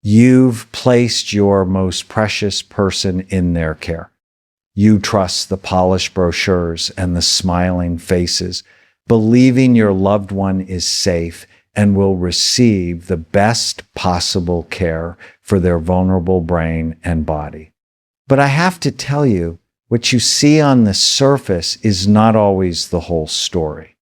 You've placed your most precious person in their care. You trust the polished brochures and the smiling faces, believing your loved one is safe and will receive the best possible care for their vulnerable brain and body. But I have to tell you, what you see on the surface is not always the whole story.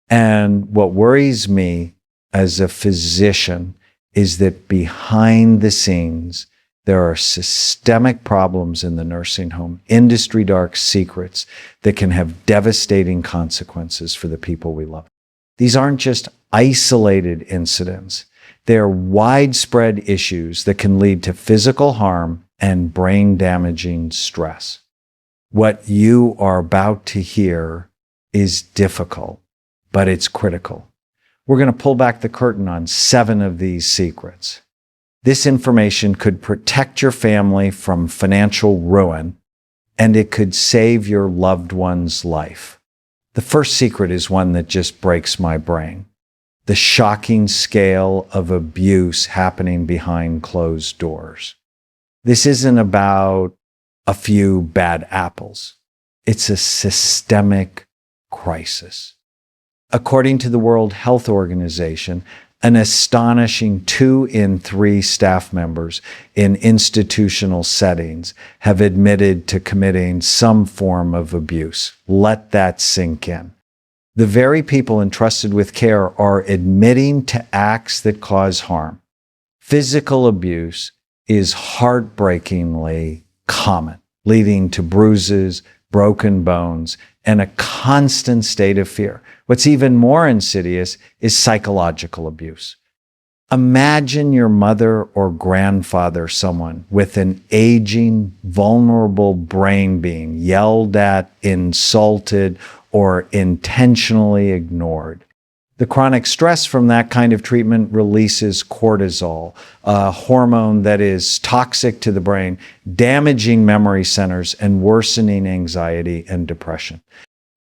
And what worries me as a physician is that behind the scenes, there are systemic problems in the nursing home, industry dark secrets that can have devastating consequences for the people we love. These aren't just isolated incidents. They're widespread issues that can lead to physical harm and brain-damaging stress. What you are about to hear is difficult, but it's critical. We're going to pull back the curtain on 7 of these secrets. This information could protect your family from financial ruin, and it could save your loved one's life. The first secret is one that just breaks my brain. The shocking scale of abuse happening behind closed doors. This isn't about a few bad apples. It's a systemic crisis. According to the World Health Organization, an astonishing 2 in 3 staff members in institutional settings have admitted to committing some form of abuse. Let that sink in. The very people entrusted with care are admitting to acts that cause harm. Physical abuse is heartbreakingly common, leading to bruises, broken bones, and a constant state of fear. What's even more insidious is psychological abuse. Imagine your mother or grandfather, someone with an aging, vulnerable brain being yelled at, insulted, or intentionally ignored. The chronic stress from that kind of treatment releases cortisol, a hormone that is toxic to the brain, damaging memory centers and worsening anxiety and depression.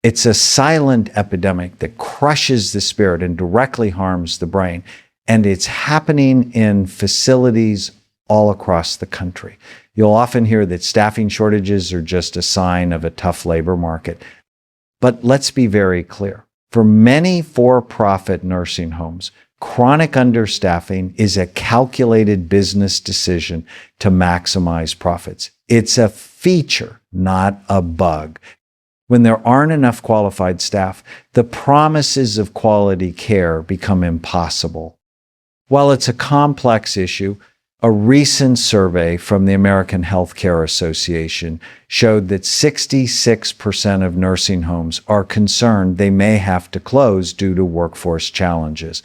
It's a silent epidemic that crushes the spirit and directly harms the brain. And it's happening in facilities all across the country. You'll often hear that staffing shortages are just a sign of a tough labor market. But let's be very clear. For many for-profit nursing homes, chronic understaffing is a calculated business decision to maximize profits. It's a feature, not a bug. When there aren't enough qualified staff, the promises of quality care become impossible. While it's a complex issue, a recent survey from the American Healthcare Association showed that 66% of nursing homes are concerned they may have to close due to workforce challenges.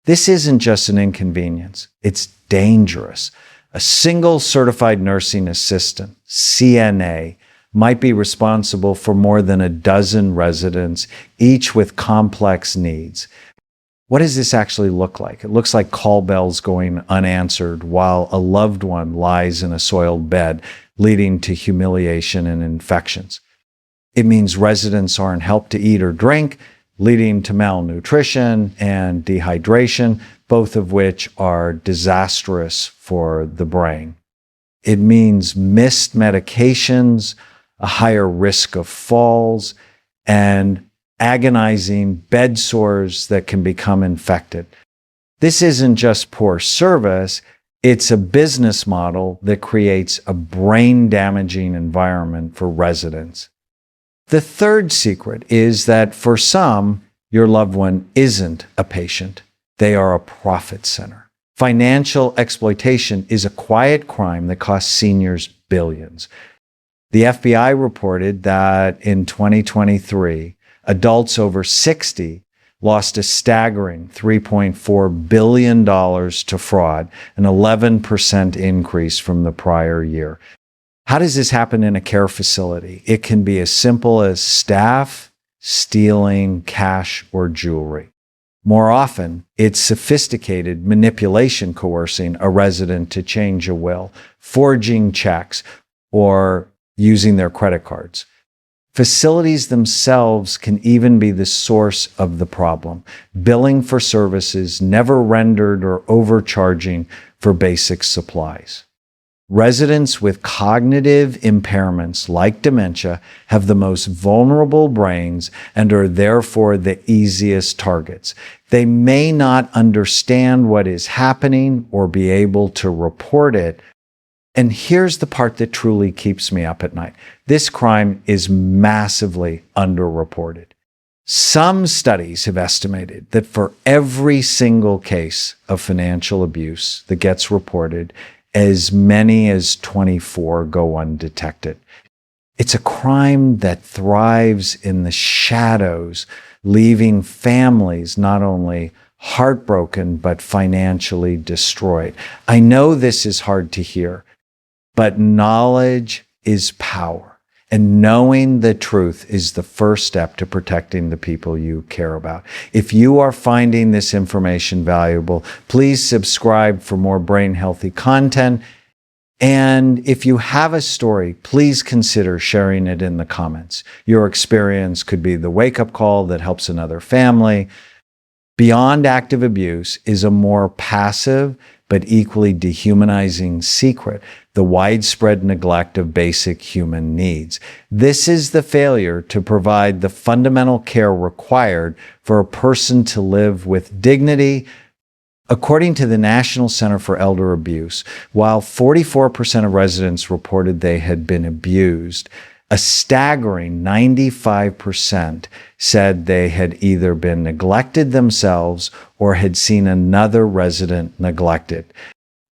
This isn't just an inconvenience, it's dangerous. A single certified nursing assistant, CNA, might be responsible for more than a dozen residents, each with complex needs. What does this actually look like? It looks like call bells going unanswered while a loved one lies in a soiled bed, leading to humiliation and infections. It means residents aren't helped to eat or drink, leading to malnutrition and dehydration, both of which are disastrous for the brain. It means missed medications, a higher risk of falls, and agonizing bed sores that can become infected. This isn't just poor service, it's a business model that creates a brain-damaging environment for residents. The third secret is that for some, your loved one isn't a patient. They are a profit center. Financial exploitation is a quiet crime that costs seniors billions. The FBI reported that in 2023, adults over 60 lost a staggering $3.4 billion to fraud, an 11% increase from the prior year. How does this happen in a care facility? It can be as simple as staff stealing cash or jewelry. More often, it's sophisticated manipulation coercing a resident to change a will, forging checks, or using their credit cards. Facilities themselves can even be the source of the problem, billing for services never rendered or overcharging for basic supplies. Residents with cognitive impairments like dementia have the most vulnerable brains and are therefore the easiest targets. They may not understand what is happening or be able to report it. And here's the part that truly keeps me up at night. This crime is massively underreported. Some studies have estimated that for every single case of financial abuse that gets reported, as many as 24 go undetected. It's a crime that thrives in the shadows, leaving families not only heartbroken, but financially destroyed. I know this is hard to hear, but knowledge is power. And knowing the truth is the first step to protecting the people you care about. If you are finding this information valuable, please subscribe for more brain healthy content. And if you have a story, please consider sharing it in the comments. Your experience could be the wake-up call that helps another family. Beyond active abuse is a more passive but equally dehumanizing secret: the widespread neglect of basic human needs. This is the failure to provide the fundamental care required for a person to live with dignity. According to the National Center for Elder Abuse, while 44% of residents reported they had been abused, a staggering 95% said they had either been neglected themselves or had seen another resident neglected.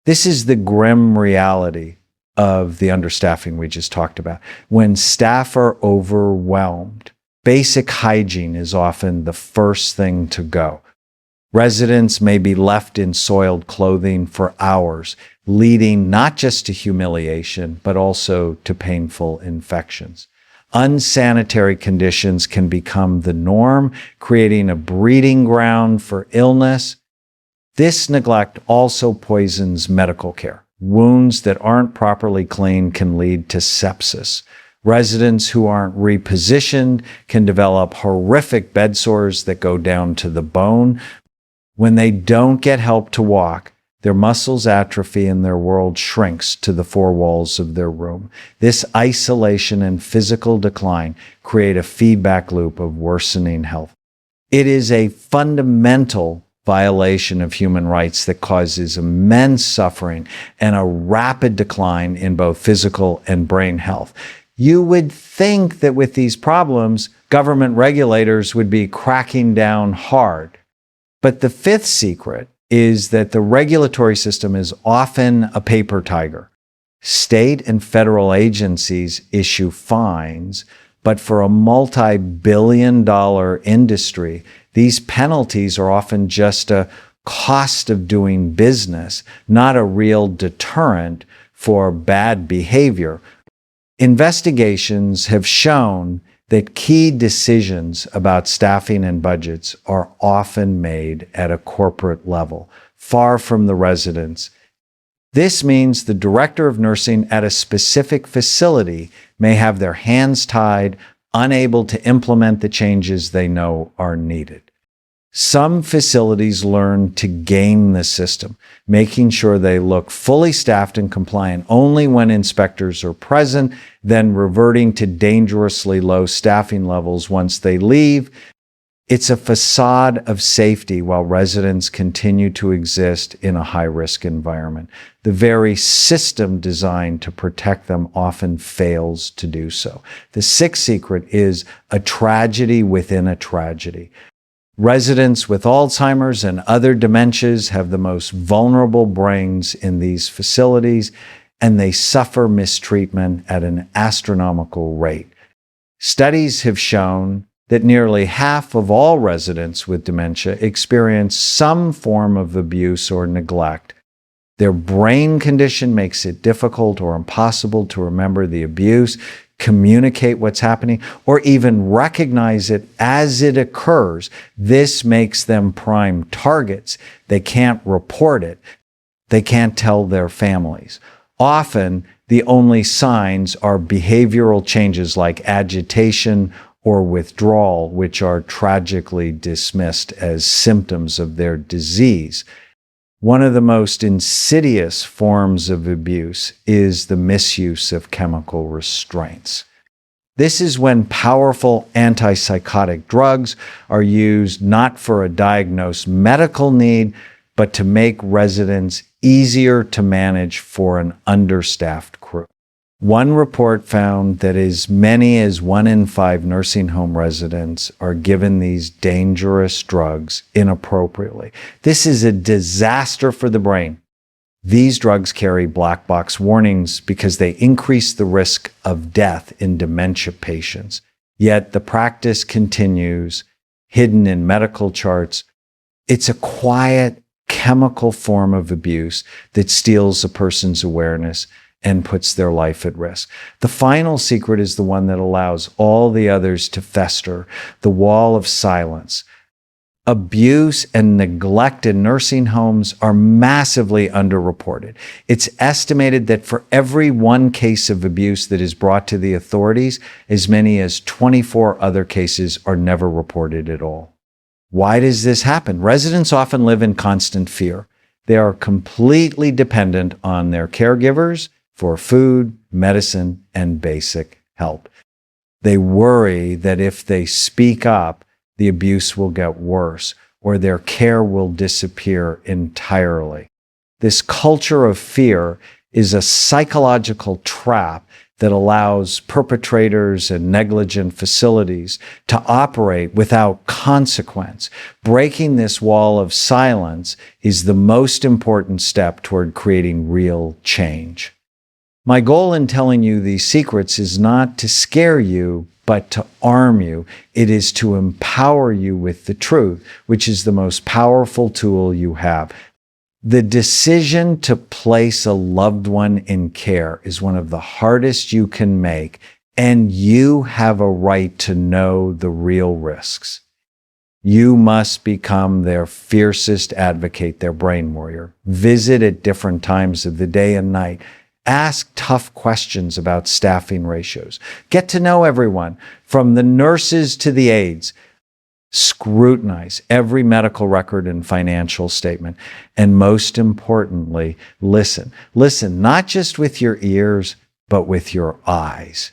This is the grim reality of the understaffing we just talked about. When staff are overwhelmed, basic hygiene is often the first thing to go. Residents may be left in soiled clothing for hours, leading not just to humiliation, but also to painful infections. Unsanitary conditions can become the norm, creating a breeding ground for illness. This neglect also poisons medical care. Wounds that aren't properly cleaned can lead to sepsis. Residents who aren't repositioned can develop horrific bed sores that go down to the bone. When they don't get help to walk, their muscles atrophy and their world shrinks to the four walls of their room. This isolation and physical decline create a feedback loop of worsening health. It is a fundamental violation of human rights that causes immense suffering and a rapid decline in both physical and brain health. You would think that with these problems, government regulators would be cracking down hard. But the fifth secret is that the regulatory system is often a paper tiger. State and federal agencies issue fines, but for a multi-billion-dollar industry, these penalties are often just a cost of doing business, not a real deterrent for bad behavior. Investigations have shown that key decisions about staffing and budgets are often made at a corporate level, far from the residents. This means the director of nursing at a specific facility may have their hands tied, unable to implement the changes they know are needed. Some facilities learn to game the system, making sure they look fully staffed and compliant only when inspectors are present, then reverting to dangerously low staffing levels once they leave. It's a facade of safety while residents continue to exist in a high-risk environment. The very system designed to protect them often fails to do so. The sixth secret is a tragedy within a tragedy. Residents with Alzheimer's and other dementias have the most vulnerable brains in these facilities, and they suffer mistreatment at an astronomical rate. Studies have shown that nearly half of all residents with dementia experience some form of abuse or neglect. Their brain condition makes it difficult or impossible to remember the abuse, communicate what's happening, or even recognize it as it occurs. This makes them prime targets. They can't report it. They can't tell their families. Often, the only signs are behavioral changes like agitation or withdrawal, which are tragically dismissed as symptoms of their disease. One of the most insidious forms of abuse is the misuse of chemical restraints. This is when powerful antipsychotic drugs are used not for a diagnosed medical need, but to make residents easier to manage for an understaffed crew. One report found that as many as 1 in 5 nursing home residents are given these dangerous drugs inappropriately. This is a disaster for the brain. These drugs carry black box warnings because they increase the risk of death in dementia patients. Yet the practice continues, hidden in medical charts. It's a quiet, chemical form of abuse that steals a person's awareness and puts their life at risk. The final secret is the one that allows all the others to fester, the wall of silence. Abuse and neglect in nursing homes are massively underreported. It's estimated that for every 1 case of abuse that is brought to the authorities, as many as 24 other cases are never reported at all. Why does this happen? Residents often live in constant fear. They are completely dependent on their caregivers for food, medicine, and basic help. They worry that if they speak up, the abuse will get worse or their care will disappear entirely. This culture of fear is a psychological trap that allows perpetrators and negligent facilities to operate without consequence. Breaking this wall of silence is the most important step toward creating real change. My goal in telling you these secrets is not to scare you, but to arm you. It is to empower you with the truth, which is the most powerful tool you have. The decision to place a loved one in care is one of the hardest you can make, and you have a right to know the real risks. You must become their fiercest advocate, their brain warrior. Visit at different times of the day and night. Ask tough questions about staffing ratios. Get to know everyone, from the nurses to the aides. Scrutinize every medical record and financial statement. And most importantly, listen. Listen not just with your ears, but with your eyes.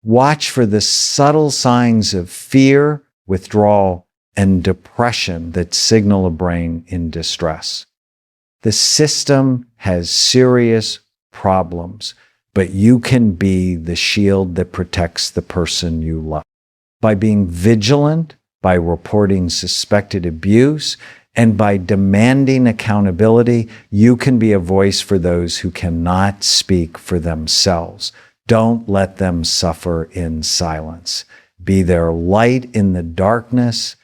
Watch for the subtle signs of fear, withdrawal, and depression that signal a brain in distress. The system has serious problems, but you can be the shield that protects the person you love. By being vigilant, by reporting suspected abuse, and by demanding accountability, you can be a voice for those who cannot speak for themselves. Don't let them suffer in silence. Be their light in the darkness,